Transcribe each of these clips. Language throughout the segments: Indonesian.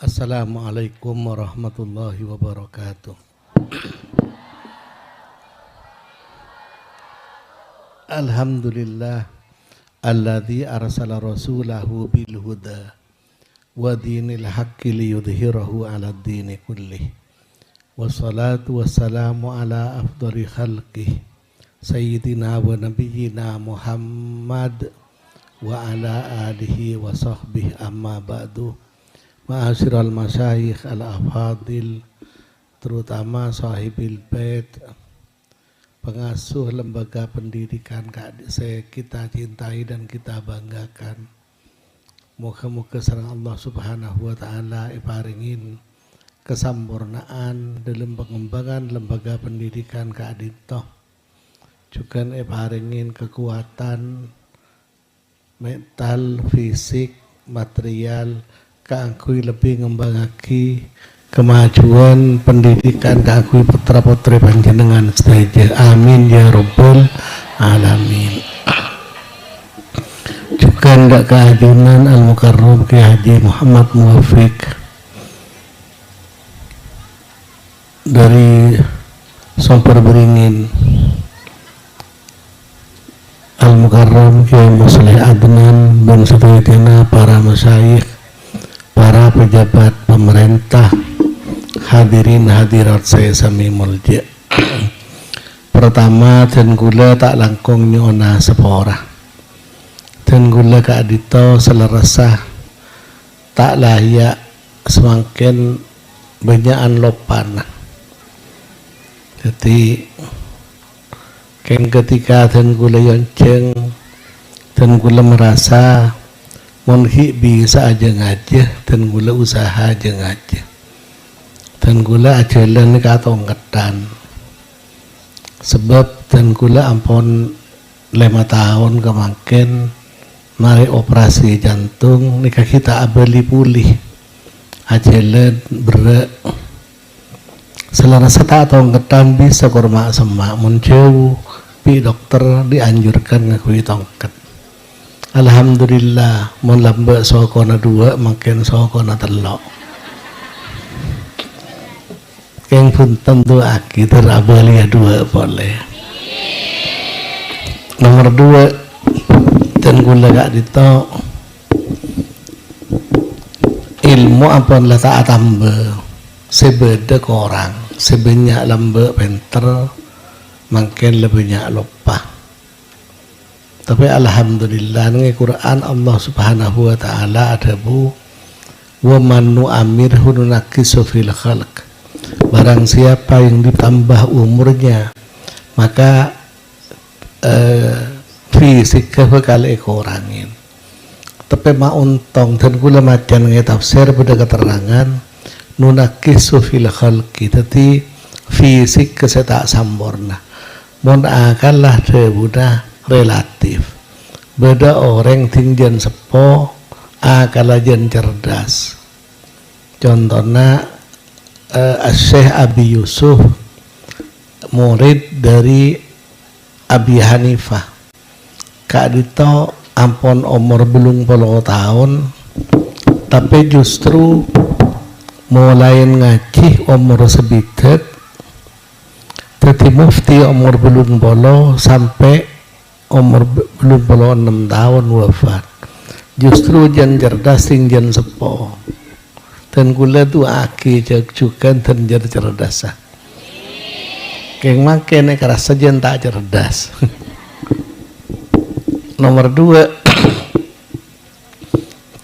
Assalamualaikum warahmatullahi wabarakatuh. Alhamdulillah alladzi arsala rasulahu bil huda wa dinil haqqi liyudhhirahu 'alad dini kullih. Wassalatu wassalamu ala afdali khalqih sayyidina wa nabiyyina Muhammad wa ala alihi wa sahbihi amma ba'du. Ma'asyiral masyayikh al-afadil, terutama sahibil bait, pengasuh lembaga pendidikan kita cintai dan kita banggakan. Moga-moga sareng Allah Subhanahu wa taala iparingin kesempurnaan dalam pengembangan lembaga pendidikan kadito. Juga iparingin kekuatan mental, fisik, material kanggo lebih ngembangake kemajuan pendidikan kanggo putra-putri panjenengan sedaya. Amin ya rabbal alamin. Juga ndak kehadiran Al-Mukarram Kiai Haji Muhammad Muwafiq dari Sompor Beringin, Al-Mukarram Kiai Musleh Adnan dan sedaya para masyayikh, para pejabat pemerintah, hadirin hadirat saya sami mulja. Pertama, dan gula tak langkung nyona sepora, dan gula keadito selerasah tak layak semakin banyakan lopan. Jadi ketika dan gula yonceng, dan gula merasa monhi bisa aja ngajah dan gula usaha aja ngajah dan gula ajalan katong ketan sebab dan gula ampun 5 tahun kemarin mari operasi jantung nikah kita abali pulih ajalan berak selarasa tak tong ketan bisa kurma semak muncul pi dokter dianjurkan ngakui tongket. Alhamdulillah, mun lambak sokona 2 makin sokona 3. Keng punten tu aki terabalia 2 boleh. Nomor 2 dan gula gak dito ilmu ampun lah tak tambah sebeda korang sebanyak lambak penter makin lebih banyak lupa. Tapi alhamdulillah nge Quran Allah Subhanahu wa taala ada bu wa man nu'amirhu nunaqisu fil khalq. Barang siapa yang ditambah umurnya maka fisiknya bakal kurangin. Tapi mauntong dan kula macan nge tafsir pada keterangan nunaqisu fil khalqi tadi fisik kesetak sampurna. Mun akalah debuda relatif beda orang tinggian sepo akalajan cerdas. Contohnya Syekh Abi Yusuf murid dari Abi Hanifah kak dito ampun umur belum 10 tahun tapi justru mulai ngaji umur sebidet jadi mufti umur belum 10 sampai umur belum 6 tahun wafat. Justru jan cerdas jan sepo dan gula tu aki juga dan jan cerdas. Keng makin kerasa jan tak cerdas. Nomor 2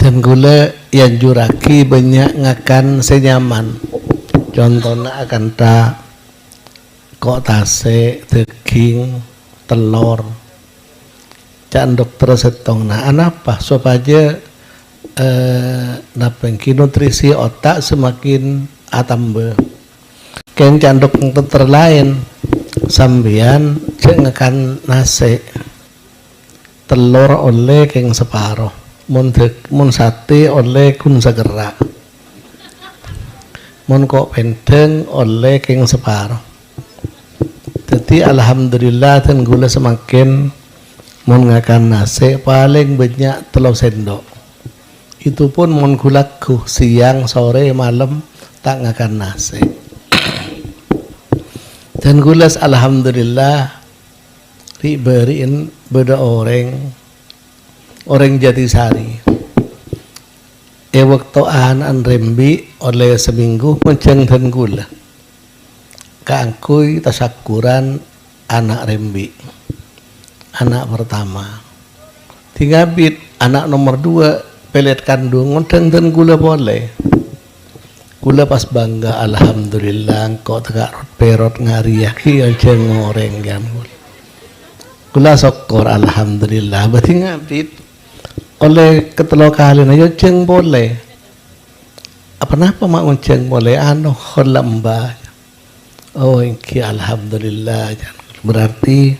dan gula yang juraki banyak ngakan senyaman. Contohnya akan tak kok tase, daging, telur. Can dokter setong nah anapa supaya napengki nutrisi otak semakin atamba. Ken candok dokter lain sambian cengakan nasi telur oleh keng separoh mun sate oleh kun segera mun kok pendeng oleh keng separoh. Jadi alhamdulillah dan gula semakin mun ngakan nasi paling banyak 3 sendok Itu pun mon kulaku siang, sore, malam tak ngakan nasi. Dan gulas alhamdulillah diberiin beda orang Jatisari. Waktu anak rembi oleh seminggu menceng dan gula. Kangkui tasakuran anak rembi, anak pertama. Tiga bit anak nomor 2 pelet kandung menceng dan gula boleh. Gula pas bangga alhamdulillah kok tegak perot ngariak yang ceng orang jam gula sokor alhamdulillah berarti ngabit oleh ketelo kali ayo ceng boleh apa mak ceng boleh anu lembah oh iki alhamdulillah berarti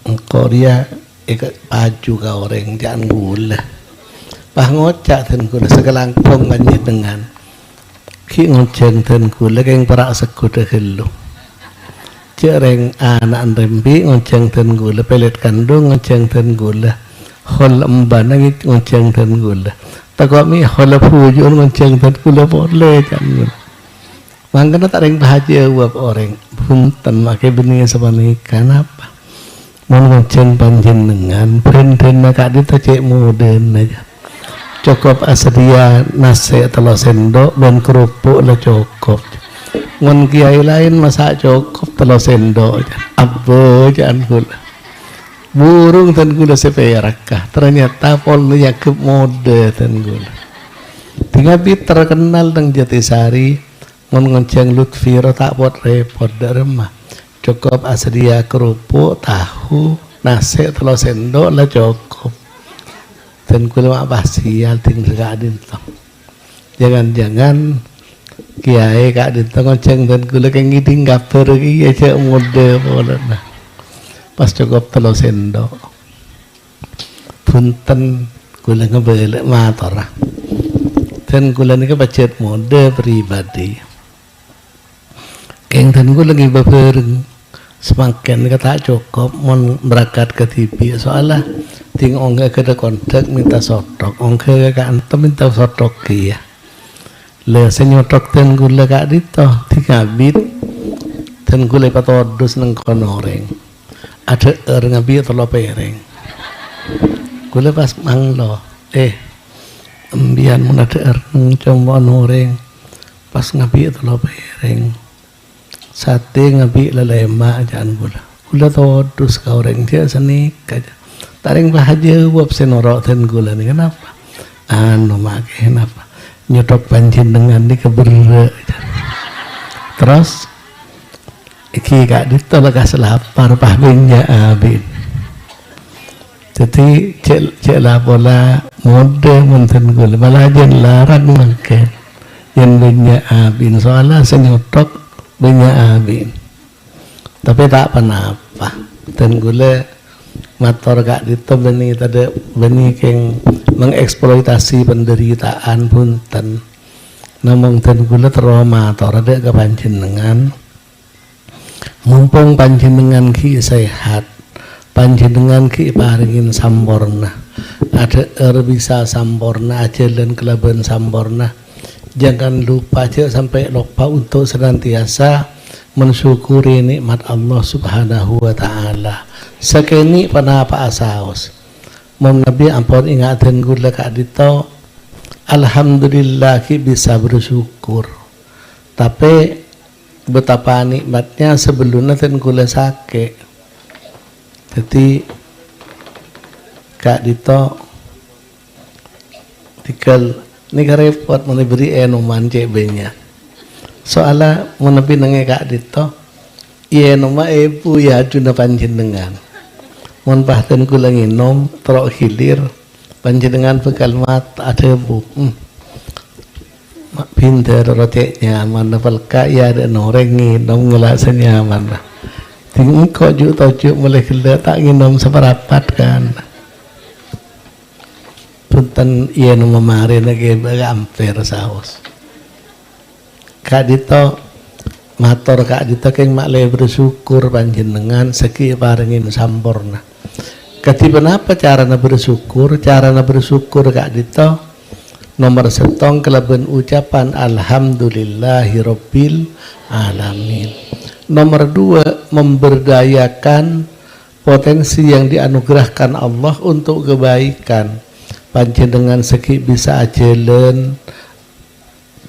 engkau dia ikut baju ka orang jangan gula pah ngocak dan gula segelangkong banyak dengan ki ngonceng dan gula keng perak sekut dahulu cereng anak rembi ngonceng dan gula pelet kandung ngonceng dan gula hol emban lagi ngonceng dan gula takut mi hol pujun ngonceng dan gula boleh kan mangkana tak reng bahagia buat orang punten makai benih sepanjang kenapa mau ngonceng panjenengan benden nak di cek modern aja cukup asedia nasi telur sendok dan kerupuk lah cukup. Ngon kiai lain masak cukup telur sendok apa jangan gula. Burung dan gula seperakah ternyata polnya ke mode dan gula. Tinggal terkenal dengan Jatisari ngon ngonceng Lutfi tak buat repot dari rumah. Cukup asedia kerupuk tahu nasi telur sendok lah cukup. Dan kula mak basial ting Kak Dinto. Jangan-jangan kiai Kak Dinto ngonceng dan kula keng ngiding gaper iki aja mode bolana. Pas cukup telur sendok. Punten kula ngebelek matur. Dan kula niki pacet mode pribadi. Keng dan kula ngi bebereng semakin kata cukup mon berangkat ke TV soalnya ting ongga ke kontak minta sotok ongga ke antem minta sotok kia le senyotok ten gula kak dito tiga bit ten gula patodus neng konoreng ada ngabit tolo pereng gula pas manglo embian mun ada neng coba noreng pas ngabit tolo pereng sate ngabi lelema jangan gula todus kau orang dia seni kaja taring bahagia buat senorok dan gula ni kenapa anu make kenapa nyotok pancin dengan ni keberre terus iki kak ditolak lapar pahbinya abin jadi cek lah bola mode munten gula malah jen larang makan yang binya abin soalnya senyotok banyak abin tapi tak apa dan gula mator kak dito benih tadi benih keng mengeksploitasi penderitaan punten namun dan gula trauma mator ada ke panjenengan mumpung panjenengan ki sehat panjenengan ki paringin sampurna ada bisa sampurna aja dan kelaban sampurna. Jangan lupa aja sampai lupa untuk senantiasa mensyukuri nikmat Allah Subhanahu wa taala. Sekeni panapa asaos. Mun Nabi ampun ingatin gula kak dito alhamdulillah ki bisa bersyukur. Tapi betapa nikmatnya sebelumnya ten gula sakit. Jadi kak dito tinggal ini repot meniberi enuman cebenya soalnya menepi nange kak dito enuma ibu ya juna panjenengan mon bahten kula nginom trok hilir panjenengan bekal mata ada bu mak pinter rotek nyaman pelka ya ada noreng nginom ngelasa nyaman tinggal kok juk tojuk mulai gila tak nginom seperapat kan punten iya nu memari lagi hampir saus kak dito mator kak dito keng makle bersyukur panjenengan seki paringin sampurna ketiban apa cara bersyukur kak dito Nomor setong kelaben ucapan alhamdulillahirabbil alamin. Nomor dua, memberdayakan potensi yang dianugerahkan Allah untuk kebaikan. Panjenengan seki bisa ajelen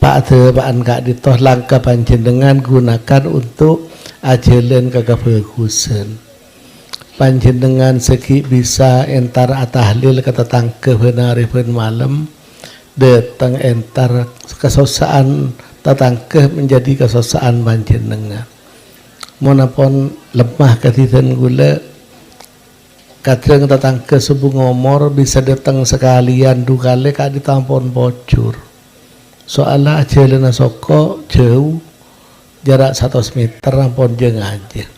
Pak Tebaan Kak Ditoh langkah panjenengan gunakan untuk ajelen kebagusan. Panjenengan seki bisa entar atahlil kata tangke benaripun malam datang entar kesosaan tatangke menjadi kesosaan panjenengan. Monapun lemah katitan gula kadang tatangke subuh ngomor bisa datang sekalian dukale kak ditampon bocor. Soalnya ajelena soko jauh jarak 100 meter ampun jeng aja.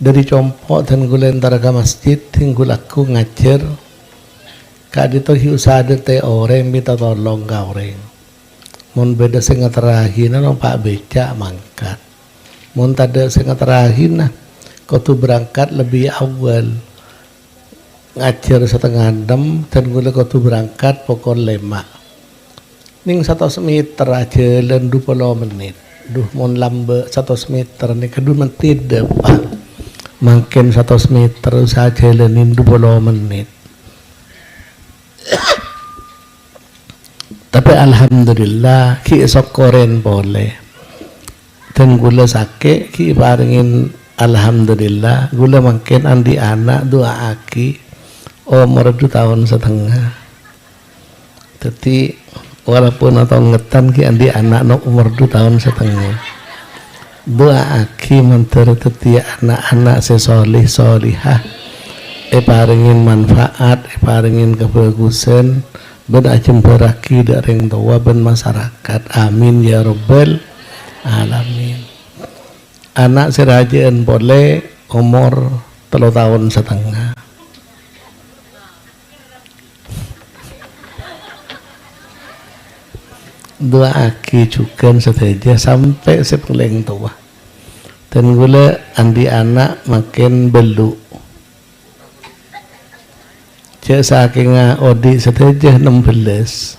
Dari compok dan gula entar ke masjid tinggul aku ngajar kak dito hiusade te orang minta tolong ka orang. Mun beda sing ngaterahin nang Pak Becak mangkat. Mun tada sing ngaterahin nah kudu berangkat lebih awal. Ngajar setengah 6 dan gula kudu berangkat pokok 5. Ning 100 meter aja len 20 menit. Duh mun lambe 100 meter nih kedua menit depan. Makin 100 meter saja lenin 20 menit. Tapi alhamdulillah ki esok koren boleh dan gula sakit ki paringin alhamdulillah gula makin andi anak doa aki umur 2 tahun setengah. Jadi walaupun atau ngetan ki andi anak no umur 2 tahun setengah doa aki menteri tetia anak-anak sesolih solihah paringin manfaat paringin kebagusan ben ajem beraki dari yang tua ben masyarakat. Amin ya rabbal alamin. Anak serajaan boleh umur 3 tahun setengah. Dua aki juga seteja sampai sepeleng tua. Dan gula andi anak makin beluk. Cek saking odi seteja 16.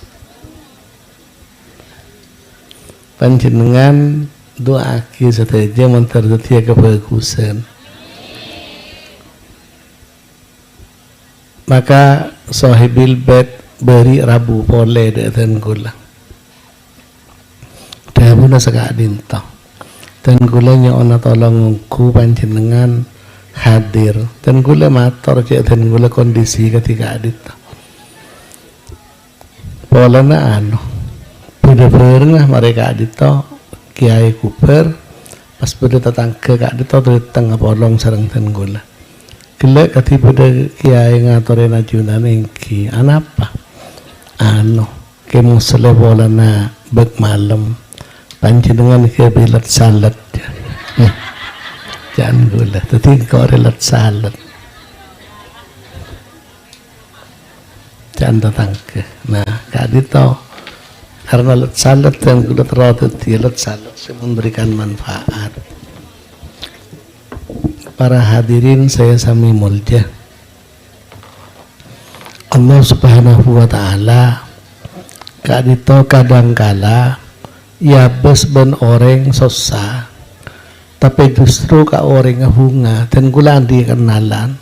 Panjenengan doa aki seteja mentertetia kebagusan. Maka sahibil bait beri rabu pole dan gula. Dahulu sekak dinto. Dan gula nyona tolong ngku panjenengan hadir dan gula mator cek dan gula kondisi ketika adit polana anu bener-bener mereka adito kiai kuper pas beda tetangga kak adito dari tengah polong sarang dan gula gila kati beda kiai ngatorin ajunan engki anapa anu kemu sele polana bek malam panjenengan kia bilat salat jangan gula, tapi kau relat salat, jangan datang ke. Nah, kadi tahu karena lat salat dan gula terlalu lat salat memberikan manfaat. Para hadirin saya sami mulja. Allah Subhanahu wa Ta'ala kadi tahu kadangkala ya bes ben orang susah. Tapi justru ka orang ngahunga dan gula andi kenalan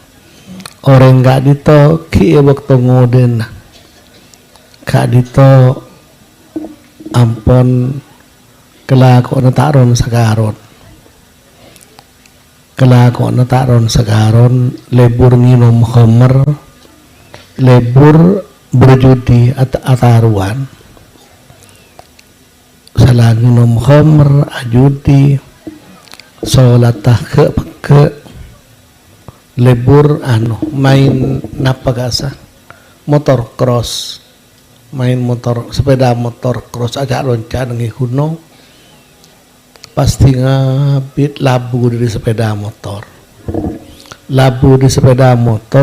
orang gak dito ki waktu ngoden gak dito ampon kelakon taron sakaron kelakon taron sakaron lebur minum khamr lebur berjudi ataruan salah minum khamr ajudi sholat ke lebur anu main napagasa motor cross main motor sepeda motor cross aja loncat ngi kuno pasti ngabit labu di sepeda motor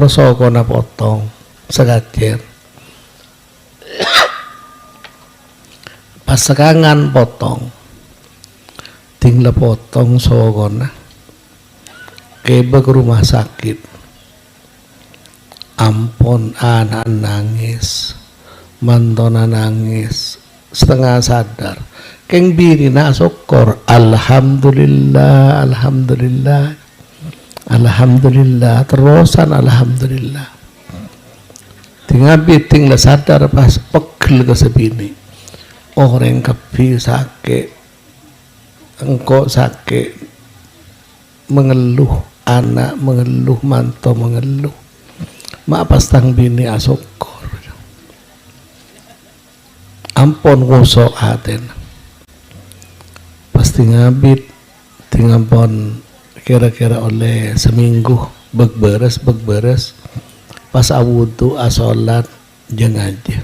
sokona potong segacer pas sekangan potong tinggal potong sokona keba ke rumah sakit ampun anak nangis mantona nangis setengah sadar keng birina syukur alhamdulillah alhamdulillah alhamdulillah terusan alhamdulillah tinggal biting lah sadar pas pegel ke sebini orang kepi sakit engkau sakit mengeluh anak mengeluh manto mengeluh mak pas tang bini asokor ampun ngosok haten pasti ngabit tinggal pon kira-kira oleh seminggu begberes pas awudu asolat jeung aja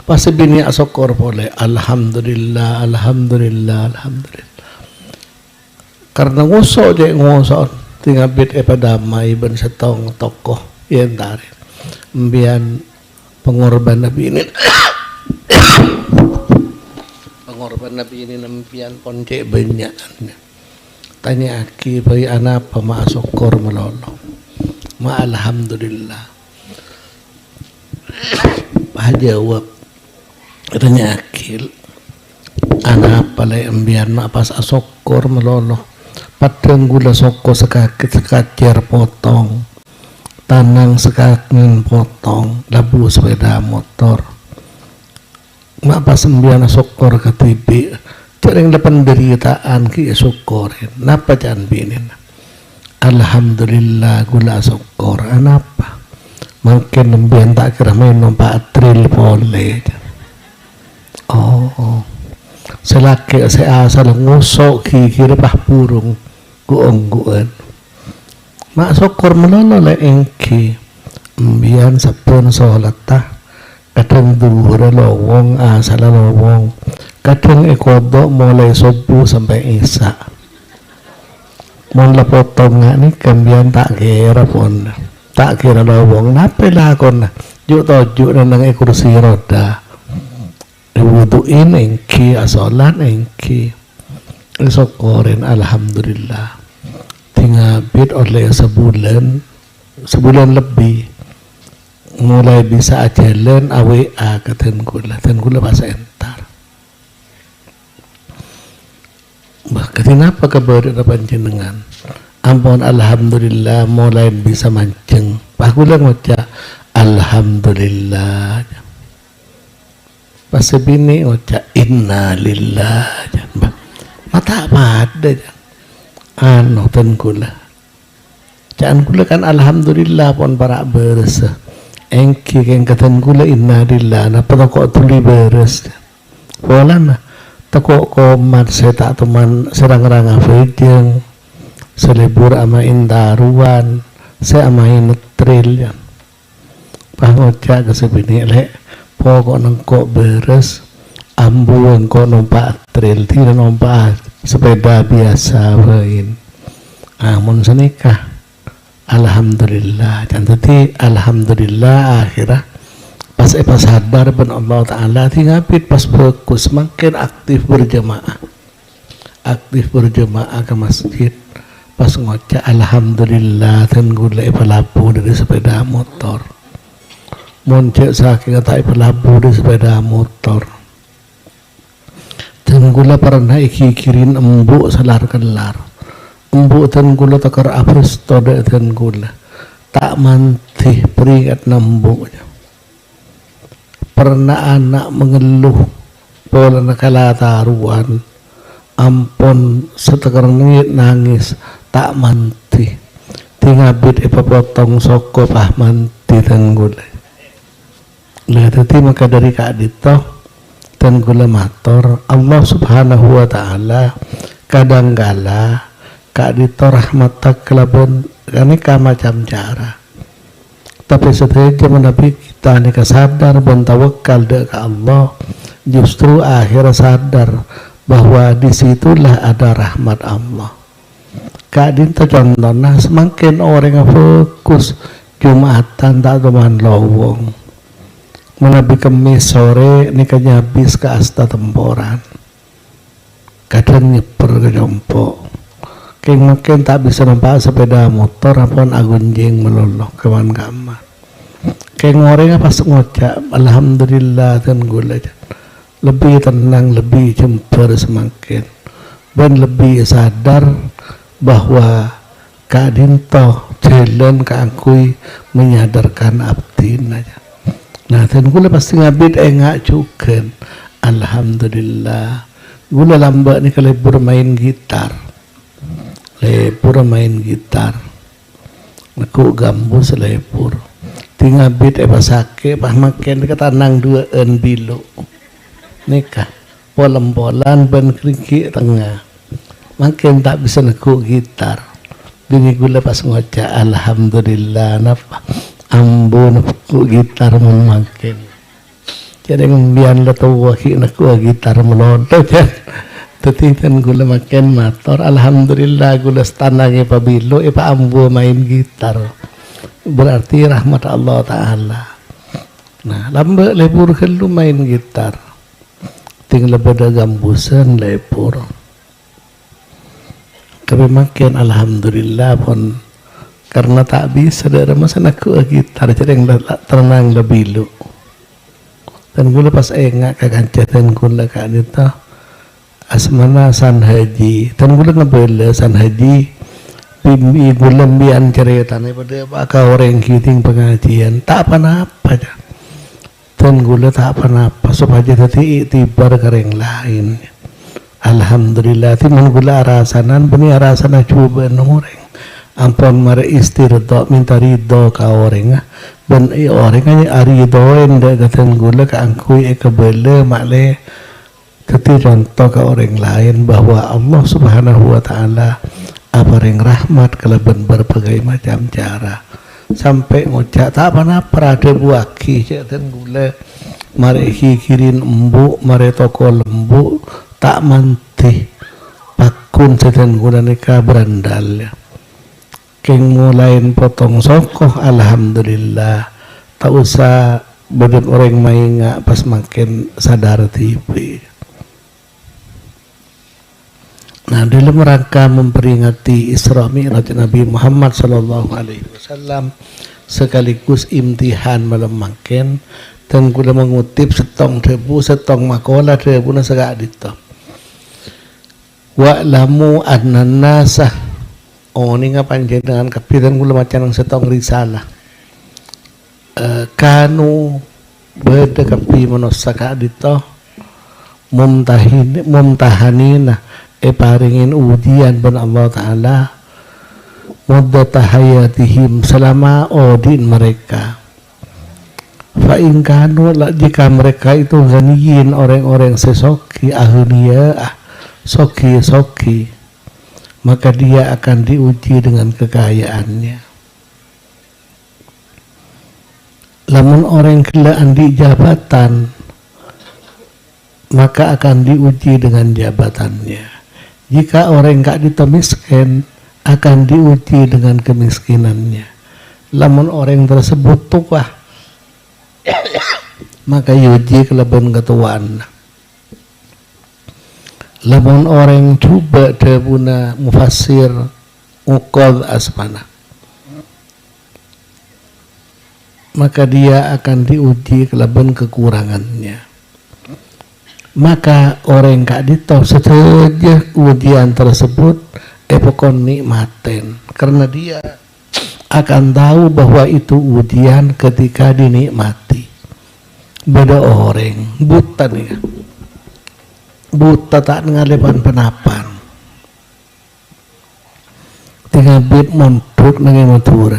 pas bini asokor boleh alhamdulillah alhamdulillah alhamdulillah karena ngosok je ngosok tinggal bit damai ben setong tokoh yang tarik mbian pengorban nabi ini pengorban nabi ini nempian ponce banyak tanya aki bayi anak apa ma syukur melolo ma alhamdulillah bah jawab tanya akil anak apa lay embian ma pas syukur melolo padang gula soko sekakit sekacer potong tanang sekangin potong labu sepeda motor mak pas sembilan syukur ke TV cering depan deritaan ki syukurin napa jangan binin alhamdulillah gula syukur anapa mungkin nembian tak kira main numpak tril boleh oh selaki saya asal ngusok kira bah burung guong mak syukur melolo le engki mbian sepun sholatah kadang duhur lowong asal lowong kadang kodok mulai subuh sampai isya mun lepotong nih kambian tak kira lowong nape lah kon juk tojuk nang kursi roda diwuduin engki asolan engki syukurin alhamdulillah tinggal bit oleh sebulan lebih mulai bisa jalan AWA ke Tengkula bahasa entar bahkan kenapa keberadaan panjenengan ampun alhamdulillah mulai bisa mancing pakula ngoca alhamdulillah pas bini ngoca innalillah mata apa ada anu Tengkula jangan kula kan alhamdulillah pun para beres engki keng katan kula innalillah napa kok tuli beres wala na tako komat saya tak teman serang-rang afideng selebur ama indaruan saya amain netril ya pangoca ke sebini lek pokok nengkok beres ambuan kok numpak tril tidak numpak sepeda biasa wain amun senikah alhamdulillah dan tadi alhamdulillah akhirah pas sadar ben Allah Ta'ala tinggal pas fokus makin aktif berjemaah ke masjid pas ngocak alhamdulillah dan gula pelabu dari sepeda motor moncek saking tak pelabu dari sepeda motor dan gula pernah kirin embuk selar kelar embuk dan gula takar apres tode dan gula tak mantih peringat nembuknya pernah anak mengeluh pola nakala taruan ampun setekar nangis tak mantih tinggal bid potong soko pah manti dan gula lihat tadi maka dari kadito dan gula mator Allah subhanahu wa ta'ala kadang-kala kadito rahmatak kelaban aneka macam cara tapi setelah Nabi kita ni sadar dan tawakal ke Allah justru akhir sadar bahwa disitulah ada rahmat Allah kadinta contohnya semakin orang yang fokus Jumatan tak teman lowong menabi kemis sore ni habis ke asta temporan kadang nyeper ke jompo keng makin tak bisa nampak sepeda motor apun agunjing melolok kewan kamar kayak ngoreng pas ngocak alhamdulillah dan gula lebih tenang, lebih jember semakin dan lebih sadar bahwa kadinto jalan keangkui menyadarkan abdin aja. Nah dan gula pasti ngabid engak juga alhamdulillah. Gula lambat ni kalau bermain gitar, lepur main gitar, aku gambus lepur, tinggal bit pasake, pas makan kata nang dua bilo, nikah, polan ban keriki tengah, makin tak bisa aku gitar, bini gula pas ngocak alhamdulillah, napa, ambon aku gitar memakin. Jadi ngembian la tahu nak gitar melonto kan, tapi kan gula makan motor, alhamdulillah gula stananya pabilo, pa ambo main gitar, berarti rahmat Allah Taala. Nah, lambat lepur kalau main gitar, tinggal pada gambusan lepur. Tapi makin alhamdulillah pun karena tak bisa ada masa nak gitar, jadi yang tenang lebih lu. Dan gula pas engak kaganjatan gula kan itu asmana san haji dan gula ngebela san haji bimbi gula mbian cerita nih pada bakal orang kiting pengajian tak apa-apa aja dan gula tak apa-apa supaya tadi tibar kering lain alhamdulillah timan gula arasanan beni arasana coba orang ampun mare istirdo minta ridho ka orang dan orang kan arido enda katan gula ka angkui kebele makle keti contoh ke orang lain bahwa Allah Subhanahu wa taala aparing rahmat kelebihan berbagai macam cara sampai ngucap tak apa-apa ada buaki katan gula mare kikirin embu mare toko lembu tak mantih pakun katan gula nikah berandal keng mulain potong sokoh alhamdulillah tak usah badan orang main pas makin sadar TV. Nah dalam rangka memperingati Isra Mi'raj Nabi Muhammad Sallallahu Alaihi Wasallam sekaligus imtihan malam makin dan gula mengutip setong debu setong makola debu nasa adito wa'lamu anna nasah ini ngapain dengan kapitan gula macam yang setong risalah kanu beda kapi manosaka dito mumtahanina paringin ujian ben Allah Ta'ala muddata hayatihim selama odin mereka fa'in kanu jika mereka itu ghaniyin orang-orang sesoki ahliya soki maka dia akan diuji dengan kekayaannya. Lamun orang kelaan di jabatan, maka akan diuji dengan jabatannya. Jika orang gak ditemiskan, akan diuji dengan kemiskinannya. Lamun orang tersebut tua, maka diuji kelebihan ketuaan. Lamun orang coba debuna mufassir uqad asmana, maka dia akan diuji kelebihan kekurangannya. Maka orang kak ditahu saja ujian tersebut pokok nikmatin karena dia akan tahu bahwa itu ujian ketika dinikmati. Beda orang buta nih, buta tak ngalepan penapan, tinggal bit montruk nang motor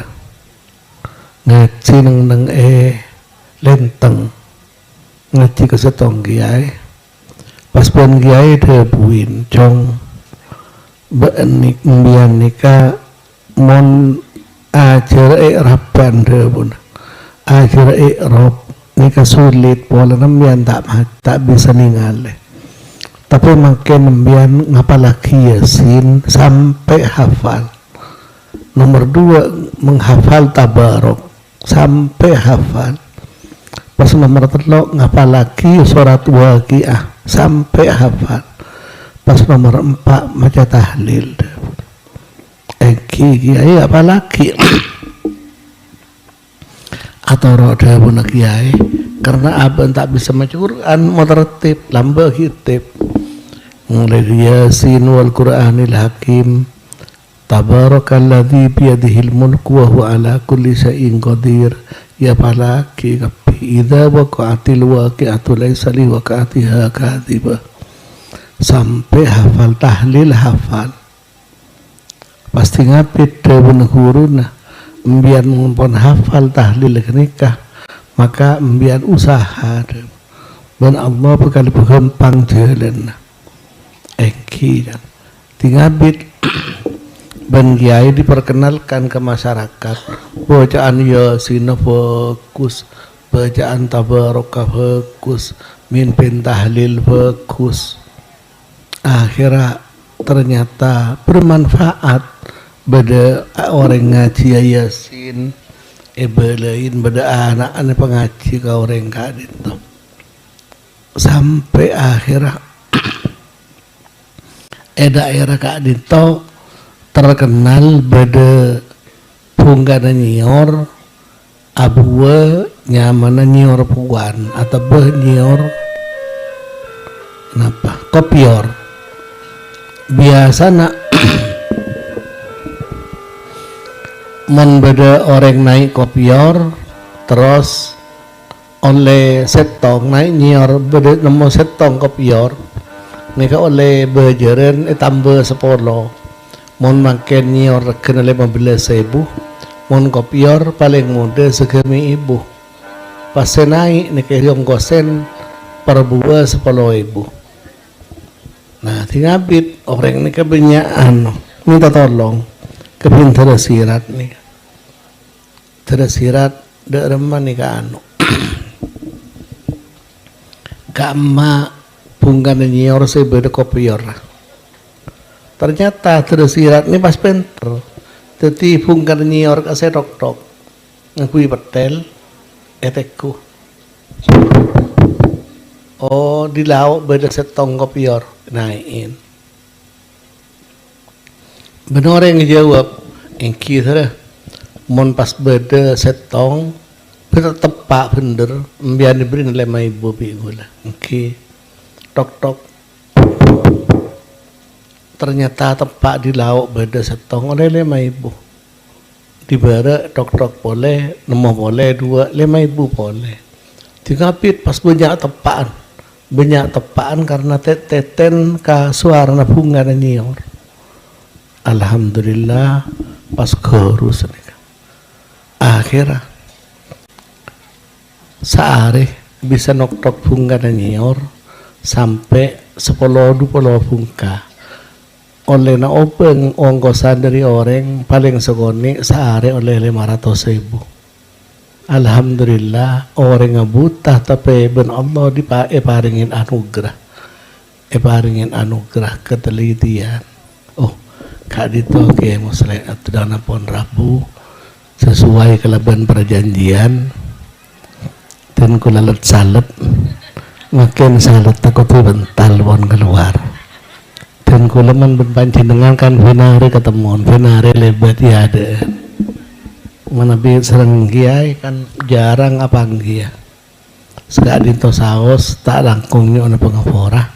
ngaji nang lenteng ngaji ke setong kiai pas pun kiai debuin cong benik mbian nika mon ajar rapan debun ajar rob nika sulit pola nambian tak bisa ningali tapi makin mbian ngapalaki Yasin sampai hafal. Nomor 2 menghafal tabarok sampai hafal. Pas nomor 3 ngapalaki surat waqiah sampai hafal. Pas nomor 4 maca tahlil. Kiai apalagi atau roda bunak kiai karena abang tak bisa maca Quran mau tertib lamba hitib mulai Yasin wal Qur'anil Hakim tabarakalladzi biyadihil mulku wa huwa ala kulli syai'in qadir ya palaki kapi idza waqa'atil waqi'atu laysa li waqa'atiha kadhibah sampai hafal tahlil hafal pasti ngapit dawun huruna mbian mumpun hafal tahlil nikah maka mbian usaha dan Allah bekal gampang jalan engki dan tingabit ben kiai diperkenalkan ke masyarakat bacaan Yasin fokus bacaan tabaraka fokus mimpin tahlil fokus akhirnya ternyata bermanfaat pada orang ngaji Yasin lain pada anak-anak pengaji ke orang kadito sampai akhirnya daerah kadito terkenal pada punggana nyior abuwa nyamana nyior puan atau beh nyior napa kopior biasa nak mon beda orang naik kopior terus oleh setong naik nyior beda nemu setong kopior mereka oleh berjaran tambah 10 mon makan nyior kena 15.000 mon kopior paling muda segemi ibu pas naik nih yang gosen per buah 10.000 nah tinggal bit orang ini kebanyakan minta tolong kepin tersirat nih tersirat dereman nih anu kama punggan nyior saya beda kopior ternyata tersirat nih pas penter jadi punggan nyior kasih tok ngakui betel eteku oh di lauk beda setong kopior naikin benar yang jawab engki saudara mon pas beda setong beda tepak bener biar diberi nilai 5.000 gula engki tok ternyata tepak di lauk beda setong oleh 5.000 di bara tok boleh nemu boleh 5.000 boleh digapit pas banyak tepaan karena teten ka suara bunga dan nyior alhamdulillah pas gerus akhirnya sehari bisa nok bunga dan nyior sampai 10-20 bunga oleh na open ongkosan dari orang paling segoni sehari oleh 500.000 alhamdulillah orang buta tapi ben Allah paringin anugerah ketelitian oh kak dito ke muslim atau dana pon rabu sesuai kelaban perjanjian dan kulalat salat makin salat takut bental pon keluar dan kulaman berpancing dengan kan benari ketemuan benari lebat ya ada mana bi serang kiai kan jarang apa kia sekali to saos tak langkungnya ona pengapora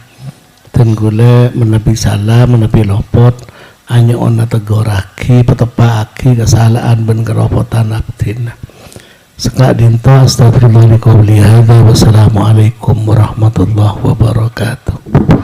dan gule menepi salah menepi lopot hanya ona tegoraki petepaki kesalahan ben keropotan abdin sekali to astagfirullahaladzim wassalamualaikum warahmatullahi wabarakatuh.